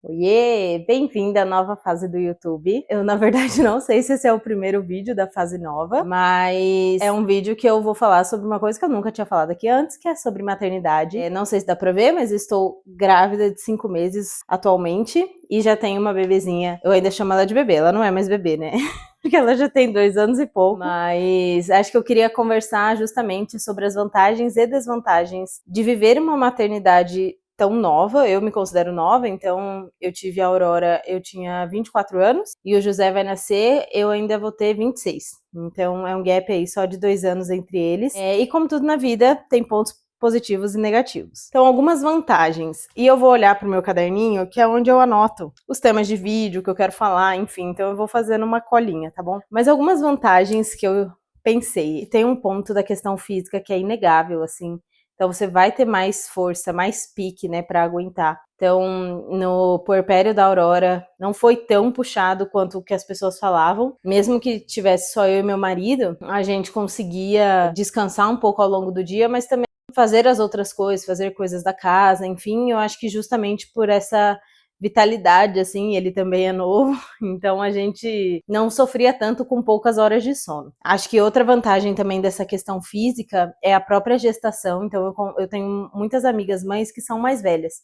Oiê, bem-vinda à nova fase do YouTube. Eu, na verdade, não sei se esse é o primeiro vídeo da fase nova, mas é um vídeo que eu vou falar sobre uma coisa que eu nunca tinha falado aqui antes, que é sobre maternidade. Não sei se dá pra ver, mas eu estou grávida de 5 meses atualmente e já tenho uma bebezinha. Eu ainda chamo ela de bebê, ela não é mais bebê, né? Porque ela já tem 2 anos e pouco, mas acho que eu queria conversar justamente sobre as vantagens e desvantagens de viver uma maternidade tão nova. Eu me considero nova, então eu tive a Aurora, eu tinha 24 anos, e o José vai nascer, eu ainda vou ter 26. Então é um gap aí só de 2 anos entre eles. E como tudo na vida, tem pontos positivos e negativos. Então, algumas vantagens. E eu vou olhar para o meu caderninho, que é onde eu anoto os temas de vídeo que eu quero falar, enfim. Então, eu vou fazendo uma colinha, tá bom? Mas algumas vantagens que eu pensei. Tem um ponto da questão física que é inegável, assim. Então, você vai ter mais força, mais pique, né, para aguentar. Então, no puerpério da Aurora, não foi tão puxado quanto o que as pessoas falavam. Mesmo que tivesse só eu e meu marido, a gente conseguia descansar um pouco ao longo do dia, mas também fazer as outras coisas, fazer coisas da casa, enfim. Eu acho que justamente por essa vitalidade, assim, ele também é novo, então a gente não sofria tanto com poucas horas de sono. Acho que outra vantagem também dessa questão física é a própria gestação. Então eu tenho muitas amigas mães que são mais velhas,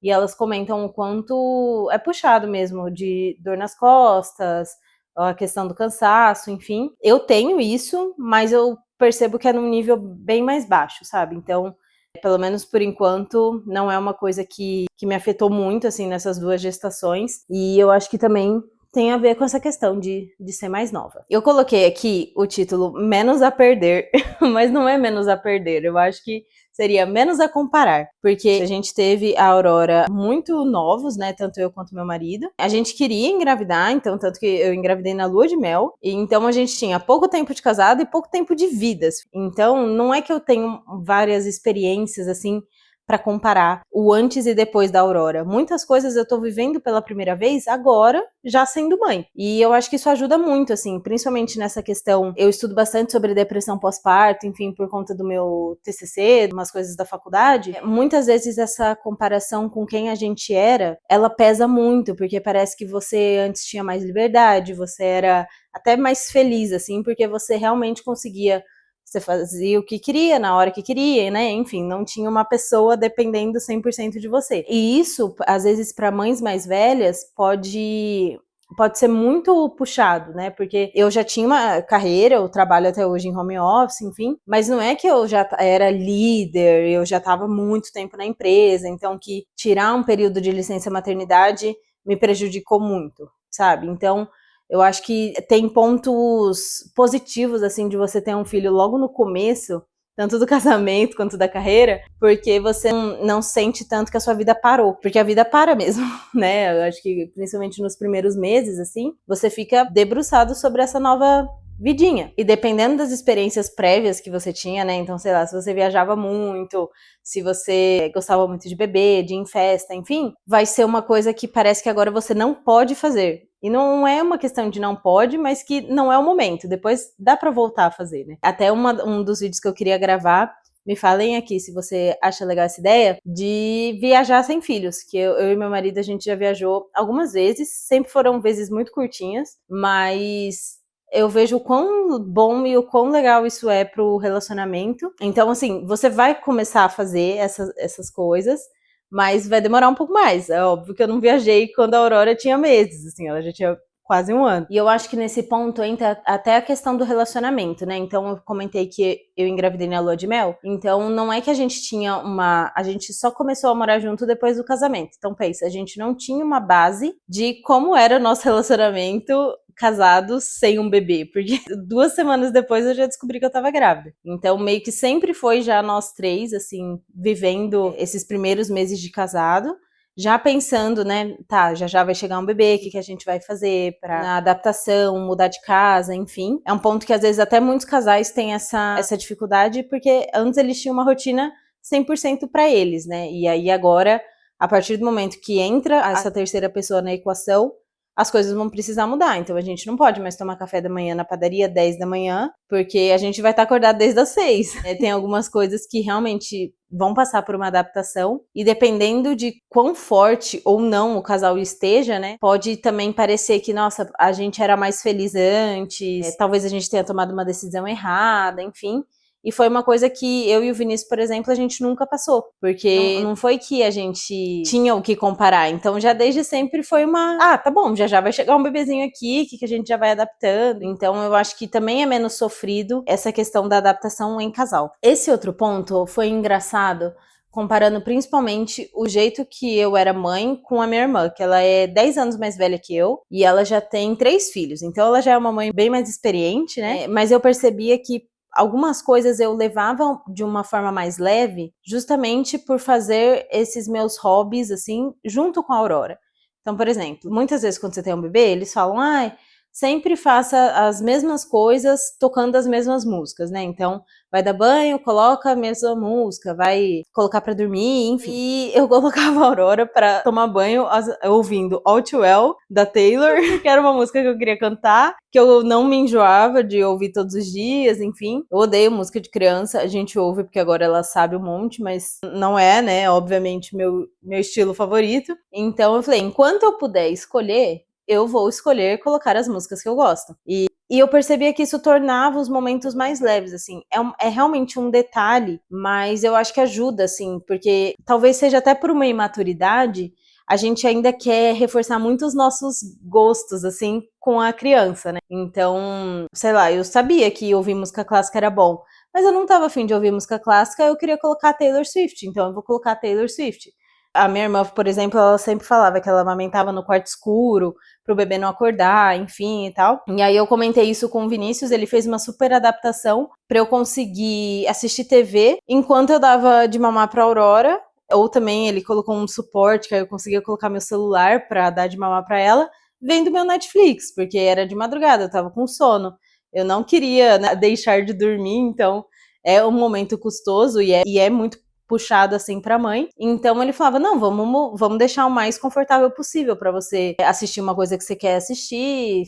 e elas comentam o quanto é puxado mesmo, de dor nas costas, a questão do cansaço, enfim. Eu tenho isso, mas eu percebo que é num nível bem mais baixo, sabe? Então, pelo menos por enquanto, não é uma coisa que me afetou muito, assim, nessas 2 gestações. E eu acho que também tem a ver com essa questão de ser mais nova. Eu coloquei aqui o título Menos a Perder, mas não é menos a perder, eu acho que seria menos a comparar, porque a gente teve a Aurora muito novos, né, tanto eu quanto meu marido. A gente queria engravidar, então tanto que eu engravidei na lua de mel, e então a gente tinha pouco tempo de casado e pouco tempo de vidas. Então não é que eu tenho várias experiências assim para comparar o antes e depois da Aurora. Muitas coisas eu tô vivendo pela primeira vez agora, já sendo mãe. E eu acho que isso ajuda muito, assim, principalmente nessa questão. Eu estudo bastante sobre depressão pós-parto, enfim, por conta do meu TCC, umas coisas da faculdade. Muitas vezes essa comparação com quem a gente era, ela pesa muito, porque parece que você antes tinha mais liberdade, você era até mais feliz, assim, porque você realmente conseguia. Você fazia o que queria, na hora que queria, né? Enfim, não tinha uma pessoa dependendo 100% de você. E isso, às vezes, para mães mais velhas, pode ser muito puxado, né? Porque eu já tinha uma carreira, eu trabalho até hoje em home office, enfim, mas não é que eu já era líder, eu já estava muito tempo na empresa, então que tirar um período de licença maternidade me prejudicou muito, sabe? Então, eu acho que tem pontos positivos, assim, de você ter um filho logo no começo, tanto do casamento quanto da carreira, porque você não sente tanto que a sua vida parou, porque a vida para mesmo, né? Eu acho que principalmente nos primeiros meses, assim, você fica debruçado sobre essa nova vidinha. E dependendo das experiências prévias que você tinha, né? Então, sei lá, se você viajava muito, se você gostava muito de beber, de ir em festa, enfim, vai ser uma coisa que parece que agora você não pode fazer. E não é uma questão de não pode, mas que não é o momento. Depois dá pra voltar a fazer, né? Até um dos vídeos que eu queria gravar, me falem aqui se você acha legal essa ideia de viajar sem filhos, que eu e meu marido, a gente já viajou algumas vezes, sempre foram vezes muito curtinhas, mas eu vejo o quão bom e o quão legal isso é pro relacionamento. Então, assim, você vai começar a fazer essas coisas, mas vai demorar um pouco mais. É óbvio que eu não viajei quando a Aurora tinha meses, assim, ela já tinha quase 1 ano. E eu acho que nesse ponto entra até a questão do relacionamento, né? Então eu comentei que eu engravidei na lua de mel, então não é que a gente tinha a gente só começou a morar junto depois do casamento. Então pensa, a gente não tinha uma base de como era o nosso relacionamento casados sem um bebê, porque 2 semanas depois eu já descobri que eu tava grávida. Então meio que sempre foi já nós 3, assim, vivendo esses primeiros meses de casado, já pensando, né, tá, já vai chegar um bebê, o que a gente vai fazer na adaptação, mudar de casa, enfim. É um ponto que às vezes até muitos casais têm essa dificuldade, porque antes eles tinham uma rotina 100% para eles, né, e aí agora, a partir do momento que entra essa terceira pessoa na equação, as coisas vão precisar mudar. Então a gente não pode mais tomar café da manhã na padaria 10 da manhã, porque a gente vai estar acordado desde as 6. Tem algumas coisas que realmente vão passar por uma adaptação, e dependendo de quão forte ou não o casal esteja, né, pode também parecer que, nossa, a gente era mais feliz antes, talvez a gente tenha tomado uma decisão errada, enfim. E foi uma coisa que eu e o Vinícius, por exemplo, a gente nunca passou. Porque não foi que a gente tinha o que comparar. Então, já desde sempre foi uma... Ah, tá bom, já vai chegar um bebezinho aqui, que a gente já vai adaptando. Então, eu acho que também é menos sofrido essa questão da adaptação em casal. Esse outro ponto foi engraçado, comparando principalmente o jeito que eu era mãe com a minha irmã, que ela é 10 anos mais velha que eu, e ela já tem 3 filhos. Então, ela já é uma mãe bem mais experiente, né? Mas eu percebia que algumas coisas eu levava de uma forma mais leve, justamente por fazer esses meus hobbies, assim, junto com a Aurora. Então, por exemplo, muitas vezes quando você tem um bebê, eles falam, sempre faça as mesmas coisas tocando as mesmas músicas, né? Então, vai dar banho, coloca a mesma música, vai colocar pra dormir, enfim. E eu colocava a Aurora pra tomar banho ouvindo All Too Well, da Taylor, que era uma música que eu queria cantar, que eu não me enjoava de ouvir todos os dias, enfim. Eu odeio música de criança, a gente ouve porque agora ela sabe um monte, mas não é, né, obviamente, meu estilo favorito. Então eu falei, enquanto eu puder escolher, eu vou escolher colocar as músicas que eu gosto. E eu percebia que isso tornava os momentos mais leves, assim. É realmente um detalhe, mas eu acho que ajuda, assim, porque talvez seja até por uma imaturidade, a gente ainda quer reforçar muito os nossos gostos, assim, com a criança, né? Então, sei lá, eu sabia que ouvir música clássica era bom, mas eu não tava afim de ouvir música clássica, eu queria colocar Taylor Swift, então eu vou colocar Taylor Swift. A minha irmã, por exemplo, ela sempre falava que ela amamentava no quarto escuro, pro bebê não acordar, enfim e tal. E aí eu comentei isso com o Vinícius, ele fez uma super adaptação pra eu conseguir assistir TV enquanto eu dava de mamar pra Aurora, ou também ele colocou um suporte que aí eu conseguia colocar meu celular pra dar de mamar pra ela, vendo meu Netflix, porque era de madrugada, eu tava com sono. Eu não queria, né, deixar de dormir, então é um momento custoso e é muito puxado assim pra mãe. Então ele falava, não, vamos deixar o mais confortável possível pra você assistir uma coisa que você quer assistir,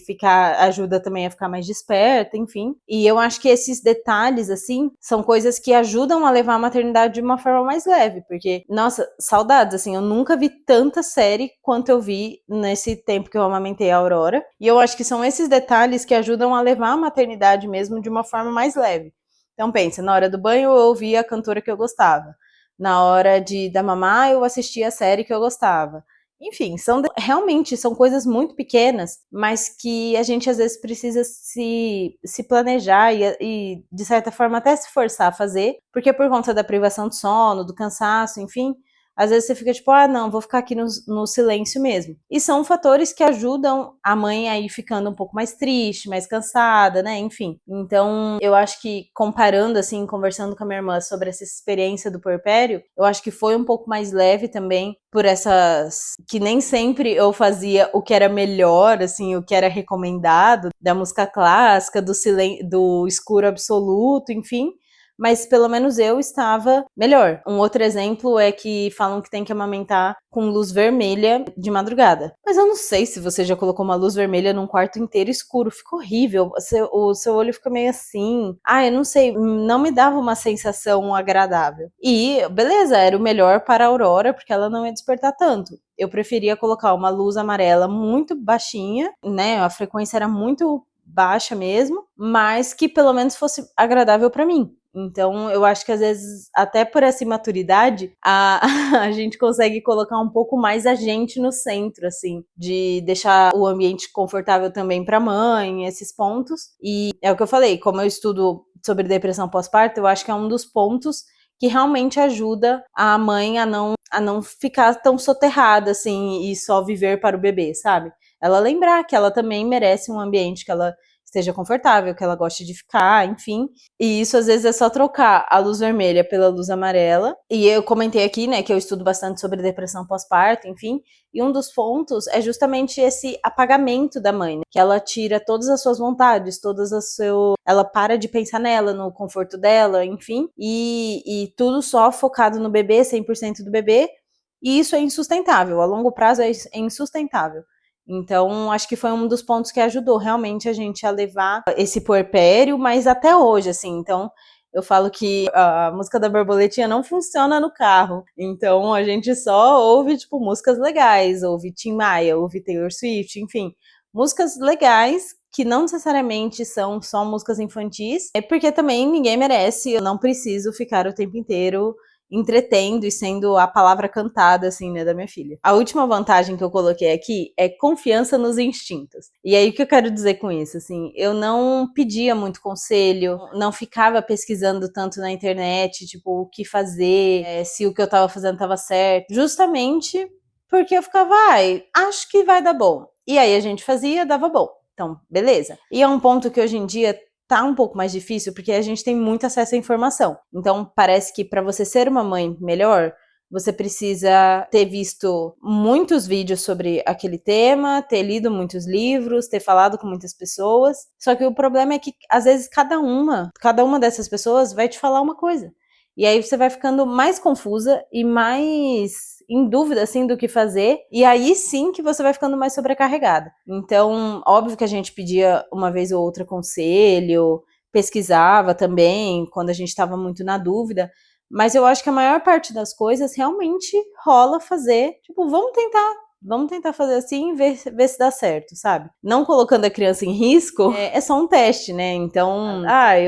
ajuda também a ficar mais desperta, enfim. E eu acho que esses detalhes, assim, são coisas que ajudam a levar a maternidade de uma forma mais leve, porque, nossa, saudades, assim, eu nunca vi tanta série quanto eu vi nesse tempo que eu amamentei a Aurora. E eu acho que são esses detalhes que ajudam a levar a maternidade mesmo de uma forma mais leve. Então pensa, na hora do banho eu ouvia a cantora que eu gostava. Na hora da mamar, eu assistia a série que eu gostava. Enfim, realmente são coisas muito pequenas, mas que a gente às vezes precisa se planejar e, de certa forma, até se forçar a fazer, porque por conta da privação de sono, do cansaço, enfim, às vezes você fica tipo, não, vou ficar aqui no silêncio mesmo. E são fatores que ajudam a mãe a ir ficando um pouco mais triste, mais cansada, né? Enfim. Então, eu acho que comparando, assim, conversando com a minha irmã sobre essa experiência do puerpério, eu acho que foi um pouco mais leve também, por essas... que nem sempre eu fazia o que era melhor, assim, o que era recomendado, da música clássica, do escuro absoluto, enfim. Mas pelo menos eu estava melhor. Um outro exemplo é que falam que tem que amamentar com luz vermelha de madrugada. Mas eu não sei se você já colocou uma luz vermelha num quarto inteiro escuro. Fica horrível. O seu olho fica meio assim. Eu não sei. Não me dava uma sensação agradável. E, beleza, era o melhor para a Aurora, porque ela não ia despertar tanto. Eu preferia colocar uma luz amarela muito baixinha, né? A frequência era muito baixa mesmo, mas que pelo menos fosse agradável para mim. Então, eu acho que às vezes, até por essa imaturidade, a gente consegue colocar um pouco mais a gente no centro, assim, de deixar o ambiente confortável também para a mãe, esses pontos. E é o que eu falei, como eu estudo sobre depressão pós-parto, eu acho que é um dos pontos que realmente ajuda a mãe a não ficar tão soterrada, assim, e só viver para o bebê, sabe? Ela lembrar que ela também merece um ambiente que ela esteja confortável, que ela goste de ficar, enfim. E isso às vezes é só trocar a luz vermelha pela luz amarela. E eu comentei aqui, né, que eu estudo bastante sobre depressão pós-parto, enfim. E um dos pontos é justamente esse apagamento da mãe, né? Que ela tira todas as suas vontades, ela para de pensar nela, no conforto dela, enfim. E tudo só focado no bebê, 100% do bebê. E isso é insustentável. A longo prazo é insustentável. Então, acho que foi um dos pontos que ajudou realmente a gente a levar esse puerpério, mas até hoje, assim. Então, eu falo que a música da borboletinha não funciona no carro. Então, a gente só ouve, tipo, músicas legais. Ouve Tim Maia, ouve Taylor Swift, enfim. Músicas legais que não necessariamente são só músicas infantis. É porque também ninguém merece. Eu não preciso ficar o tempo inteiro entretendo e sendo a palavra cantada, assim, né, da minha filha. A última vantagem que eu coloquei aqui é confiança nos instintos. E aí, o que eu quero dizer com isso? Assim, eu não pedia muito conselho, não ficava pesquisando tanto na internet, tipo, o que fazer, se o que eu tava fazendo tava certo. Justamente porque eu ficava, acho que vai dar bom. E aí a gente fazia, dava bom. Então, beleza. E é um ponto que hoje em dia tá um pouco mais difícil porque a gente tem muito acesso à informação. Então, parece que para você ser uma mãe melhor, você precisa ter visto muitos vídeos sobre aquele tema, ter lido muitos livros, ter falado com muitas pessoas. Só que o problema é que, às vezes, cada uma dessas pessoas vai te falar uma coisa. E aí você vai ficando mais confusa e mais em dúvida, assim, do que fazer, e aí sim que você vai ficando mais sobrecarregada. Então, óbvio que a gente pedia uma vez ou outra conselho, pesquisava também, quando a gente estava muito na dúvida, mas eu acho que a maior parte das coisas realmente rola fazer, tipo, vamos tentar fazer assim e ver se dá certo, sabe? Não colocando a criança em risco, é só um teste, né? Então,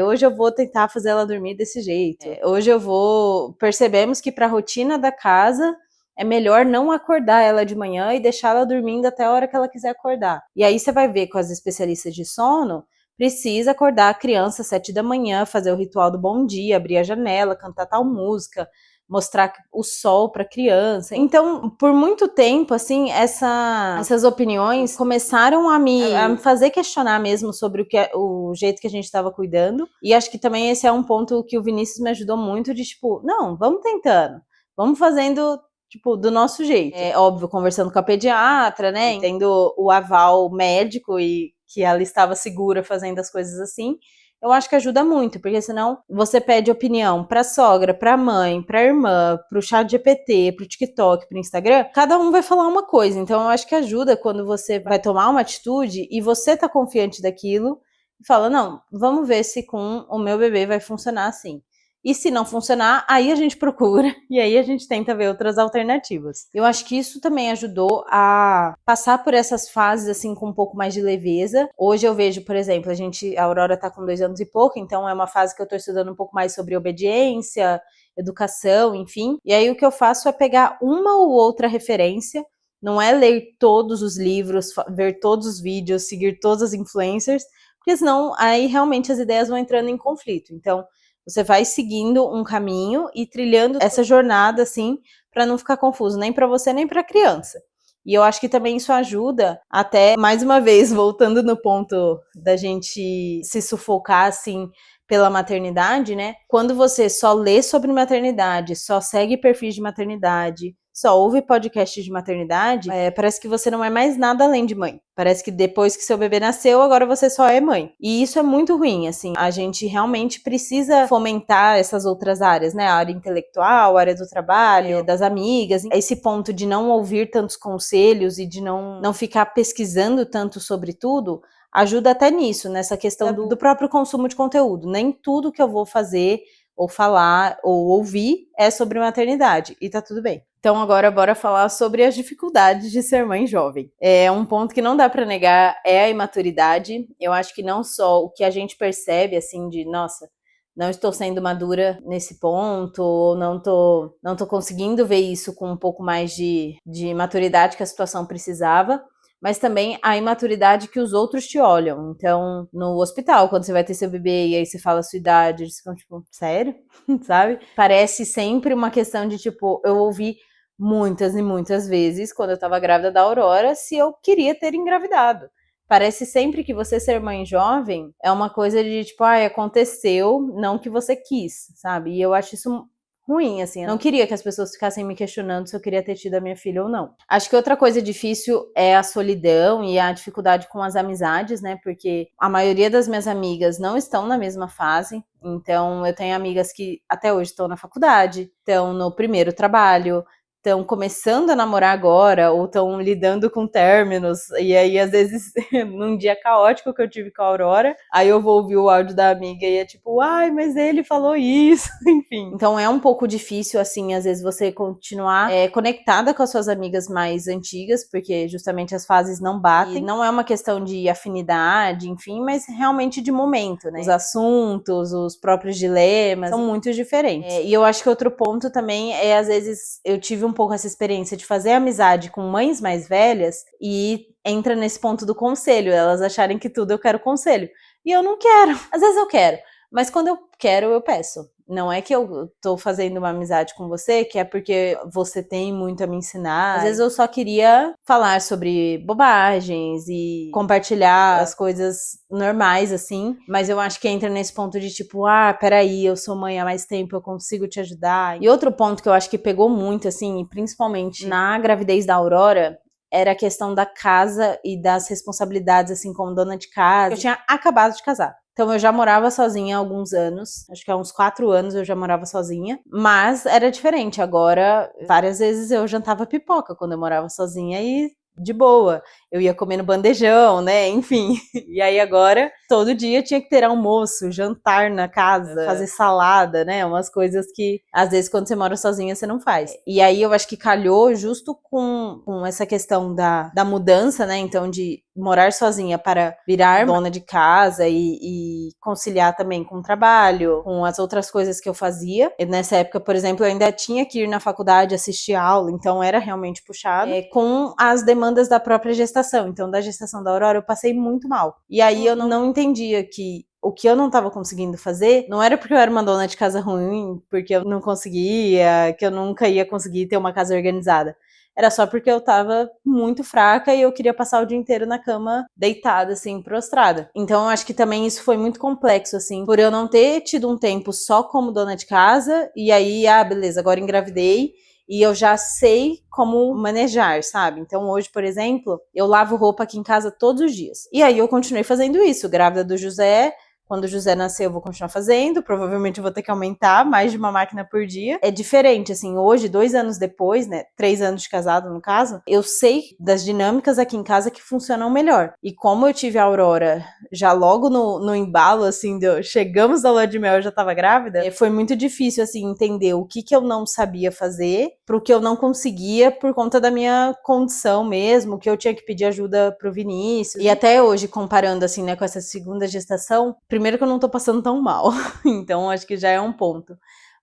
hoje eu vou tentar fazer ela dormir desse jeito. Hoje eu vou... Percebemos que para a rotina da casa é melhor não acordar ela de manhã e deixar ela dormindo até a hora que ela quiser acordar. E aí você vai ver com as especialistas de sono, precisa acordar a criança às 7 da manhã, fazer o ritual do bom dia, abrir a janela, cantar tal música, mostrar o sol para a criança. Então, por muito tempo, assim, essas opiniões começaram a me fazer questionar mesmo sobre o jeito que a gente estava cuidando. E acho que também esse é um ponto que o Vinícius me ajudou muito, de tipo, não, vamos tentando, vamos fazendo, tipo, do nosso jeito. É óbvio, conversando com a pediatra, né, tendo o aval médico e que ela estava segura fazendo as coisas assim, eu acho que ajuda muito, porque senão você pede opinião pra sogra, pra mãe, pra irmã, pro chat GPT, pro TikTok, pro Instagram, cada um vai falar uma coisa. Então eu acho que ajuda quando você vai tomar uma atitude e você tá confiante daquilo e fala, não, vamos ver se com o meu bebê vai funcionar assim. E se não funcionar, aí a gente procura e aí a gente tenta ver outras alternativas. Eu acho que isso também ajudou a passar por essas fases assim com um pouco mais de leveza. Hoje eu vejo, por exemplo, a Aurora tá com 2 anos e pouco, então é uma fase que eu tô estudando um pouco mais sobre obediência, educação, enfim. E aí o que eu faço é pegar uma ou outra referência, não é ler todos os livros, ver todos os vídeos, seguir todas as influencers, porque senão aí realmente as ideias vão entrando em conflito. Então, você vai seguindo um caminho e trilhando essa jornada, assim, para não ficar confuso, nem para você, nem para a criança. E eu acho que também isso ajuda, até, mais uma vez, voltando no ponto da gente se sufocar, assim, pela maternidade, né? Quando você só lê sobre maternidade, só segue perfis de maternidade, só ouve podcast de maternidade, parece que você não é mais nada além de mãe. Parece que depois que seu bebê nasceu, agora você só é mãe. E isso é muito ruim, assim. A gente realmente precisa fomentar essas outras áreas, né? A área intelectual, a área do trabalho, das amigas. Esse ponto de não ouvir tantos conselhos e de não ficar pesquisando tanto sobre tudo, ajuda até nisso, nessa questão do próprio consumo de conteúdo. Nem tudo que eu vou fazer, ou falar, ou ouvir é sobre maternidade. E tá tudo bem. Então agora bora falar sobre as dificuldades de ser mãe jovem. É um ponto que não dá para negar, é a imaturidade. Eu acho que não só o que a gente percebe, assim, de, nossa, não estou sendo madura nesse ponto, ou não tô conseguindo ver isso com um pouco mais de maturidade que a situação precisava, mas também a imaturidade que os outros te olham. Então, no hospital, quando você vai ter seu bebê e aí você fala a sua idade, eles ficam tipo, sério? Sabe? Parece sempre uma questão de, tipo, eu ouvi muitas e muitas vezes, quando eu tava grávida da Aurora, se eu queria ter engravidado. Parece sempre que você ser mãe jovem é uma coisa de, tipo, aconteceu, não que você quis, sabe? E eu acho isso ruim, assim. Eu não queria que as pessoas ficassem me questionando se eu queria ter tido a minha filha ou não. Acho que outra coisa difícil é a solidão e a dificuldade com as amizades, né? Porque a maioria das minhas amigas não estão na mesma fase. Então, eu tenho amigas que até hoje estão na faculdade, estão no primeiro trabalho, estão começando a namorar agora ou estão lidando com términos, e aí às vezes num dia caótico que eu tive com a Aurora, aí eu vou ouvir o áudio da amiga e é tipo, ai, mas ele falou isso, enfim. Então é um pouco difícil, assim, às vezes você continuar conectada com as suas amigas mais antigas, porque justamente as fases não batem, e não é uma questão de afinidade, enfim, mas realmente de momento, né? Os assuntos, os próprios dilemas são muito diferentes. E eu acho que outro ponto também é, às vezes, eu tive um pouco essa experiência de fazer amizade com mães mais velhas e entra nesse ponto do conselho, elas acharem que tudo eu quero conselho. E eu não quero. Às vezes eu quero, mas quando eu quero, eu peço. Não é que eu tô fazendo uma amizade com você, que é porque você tem muito a me ensinar. Às vezes eu só queria falar sobre bobagens e compartilhar as coisas normais, assim. Mas eu acho que entra nesse ponto de tipo, ah, peraí, eu sou mãe há mais tempo, eu consigo te ajudar. E outro ponto que eu acho que pegou muito, assim, principalmente na gravidez da Aurora, era a questão da casa e das responsabilidades, assim, como dona de casa. Eu tinha acabado de casar. Então eu já morava sozinha há alguns anos, acho que há uns 4 anos eu já morava sozinha, mas era diferente. Agora, várias vezes eu jantava pipoca quando eu morava sozinha e de boa. Eu ia comer no bandejão, né? Enfim. E aí agora, todo dia tinha que ter almoço, jantar na casa, fazer salada, né? Umas coisas que, às vezes, quando você mora sozinha, você não faz. E aí eu acho que calhou justo com essa questão da mudança, né? Então, de morar sozinha para virar dona de casa e conciliar também com o trabalho, com as outras coisas que eu fazia. E nessa época, por exemplo, eu ainda tinha que ir na faculdade assistir aula, então era realmente puxado. Com as demandas da própria gestação. Então, da gestação da Aurora, eu passei muito mal. E aí eu não entendia que o que eu não estava conseguindo fazer não era porque eu era uma dona de casa ruim, porque eu não conseguia, que eu nunca ia conseguir ter uma casa organizada. Era só porque eu tava muito fraca e eu queria passar o dia inteiro na cama, deitada, assim, prostrada. Então eu acho que também isso foi muito complexo, assim, por eu não ter tido um tempo só como dona de casa, e aí, beleza, agora engravidei, e eu já sei como manejar, sabe? Então hoje, por exemplo, eu lavo roupa aqui em casa todos os dias. E aí eu continuei fazendo isso, grávida do José. Quando o José nascer, eu vou continuar fazendo. Provavelmente eu vou ter que aumentar mais de uma máquina por dia. É diferente, assim, hoje, 2 anos depois, né? 3 anos de casado, no caso, eu sei das dinâmicas aqui em casa que funcionam melhor. E como eu tive a Aurora já logo no embalo, assim, chegamos da lua de mel, eu já tava grávida, foi muito difícil, assim, entender o que eu não sabia fazer pro que eu não conseguia por conta da minha condição mesmo, que eu tinha que pedir ajuda pro Vinícius. E até hoje, comparando, assim, né, com essa segunda gestação, primeiro que eu não tô passando tão mal, então acho que já é um ponto.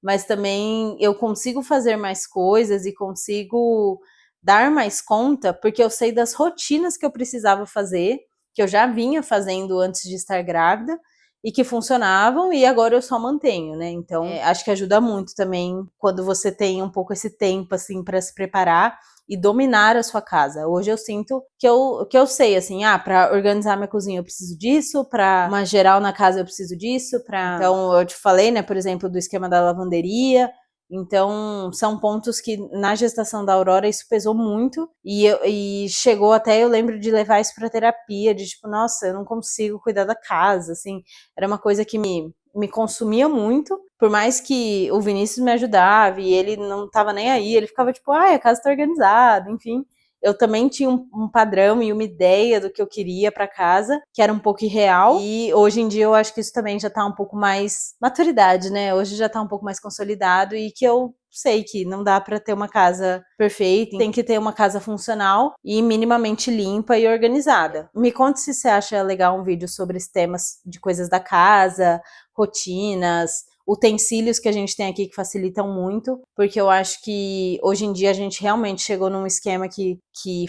Mas também eu consigo fazer mais coisas e consigo dar mais conta, porque eu sei das rotinas que eu precisava fazer, que eu já vinha fazendo antes de estar grávida, e que funcionavam, e agora eu só mantenho, né? Então, acho que ajuda muito também quando você tem um pouco esse tempo, assim, para se preparar e dominar a sua casa. Hoje eu sinto que eu sei, assim, para organizar minha cozinha eu preciso disso, para uma geral na casa eu preciso disso, Então, eu te falei, né, por exemplo, do esquema da lavanderia. Então, são pontos que na gestação da Aurora isso pesou muito e chegou até, eu lembro de levar isso pra terapia, de tipo, nossa, eu não consigo cuidar da casa, assim, era uma coisa que me consumia muito, por mais que o Vinícius me ajudava e ele não tava nem aí, ele ficava tipo, a casa tá organizada, enfim. Eu também tinha um padrão e uma ideia do que eu queria para casa, que era um pouco irreal, e hoje em dia eu acho que isso também já tá um pouco mais maturidade, né? Hoje já tá um pouco mais consolidado e que eu sei que não dá para ter uma casa perfeita, tem que ter uma casa funcional e minimamente limpa e organizada. Me conte se você acha legal um vídeo sobre os temas de coisas da casa, rotinas, utensílios que a gente tem aqui que facilitam muito, porque eu acho que hoje em dia a gente realmente chegou num esquema que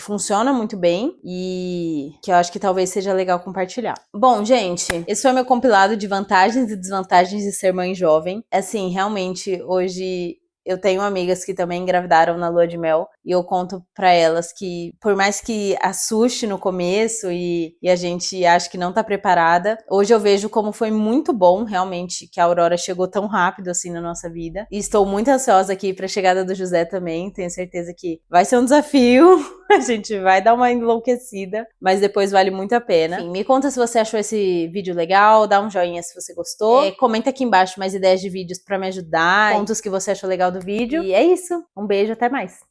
funciona muito bem e que eu acho que talvez seja legal compartilhar. Bom, gente, esse foi meu compilado de vantagens e desvantagens de ser mãe jovem. Assim, realmente, hoje eu tenho amigas que também engravidaram na lua de mel e eu conto pra elas que, por mais que assuste no começo e a gente acha que não tá preparada, hoje eu vejo como foi muito bom realmente que a Aurora chegou tão rápido assim na nossa vida. E estou muito ansiosa aqui pra chegada do José também, tenho certeza que vai ser um desafio, a gente vai dar uma enlouquecida, mas depois vale muito a pena. Enfim, me conta se você achou esse vídeo legal, dá um joinha se você gostou, comenta aqui embaixo mais ideias de vídeos pra me ajudar, pontos que você achou legal do vídeo. E é isso, um beijo, até mais!